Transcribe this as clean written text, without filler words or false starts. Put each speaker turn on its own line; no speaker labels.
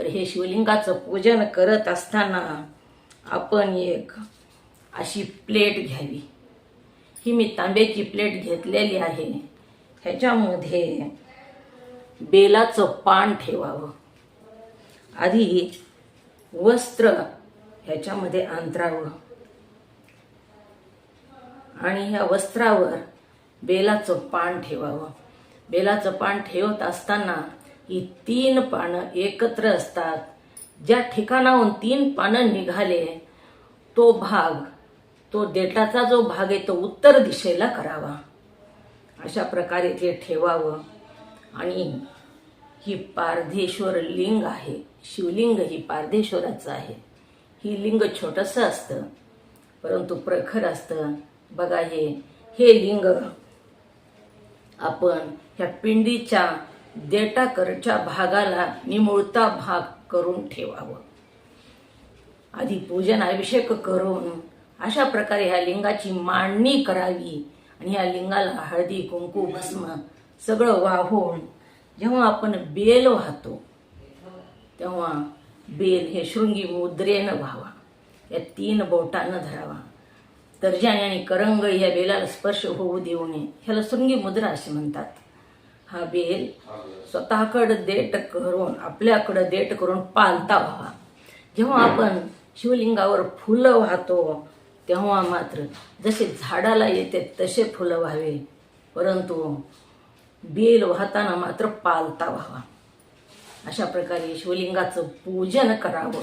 तर हे शिवलिंगाचं पूजन करत असताना आपण एक अशी प्लेट घ्यावी. ही मी तांब्याची प्लेट घेतलेली आहे. ह्याच्यामध्ये बेलाचं पान ठेवावं. आधी वस्त्र ह्याच्यामध्ये अंतरावं आणि ह्या वस्त्रावर बेलाचं पान ठेवावं. बेलाचं पान ठेवत असताना ही 3 पानं एकत्र असतात. ज्या ठिकाणाहून 3 पानं निघाले तो भाग, तो देठाचा जो भाग आहे तो उत्तर दिशेला करावा. अशा प्रकारे ते ठेवावं. आणि ही पारधेश्वर लिंग आहे. शिवलिंग ही पारधेश्वराचं आहे. ही लिंग छोटंसं असतं परंतु प्रखर असतं. बघा हे लिंग आपण ह्या पिंडीच्या देठाकडच्या भागाला निमुळता भाग करून ठेवावं. आधी पूजन अभिषेक करून अशा प्रकारे ह्या लिंगाची मांडणी करावी. आणि ह्या लिंगाला हळदी कुंकू भस्म सगळं वाहून जेव्हा आपण बेल वाहतो तेव्हा बेल हे शृंगी मुद्रेनं व्हावा. या 3 बोटानं धरावा. तर्जनी आणि करंग या बेलाला स्पर्श होऊ देऊ नये. ह्याला शृंगी मुद्रा असे म्हणतात. हा बेल स्वतःकडे देठ करून, आपल्याकडे देठ करून पालता व्हावा. जेव्हा आपण शिवलिंगावर फुलं वाहतो तेव्हा मात्र जसे झाडाला येते तसे फुलं व्हावे, परंतु बेल वाहताना मात्र पालता व्हावा. अशा प्रकारे शिवलिंगाचं पूजन करावं.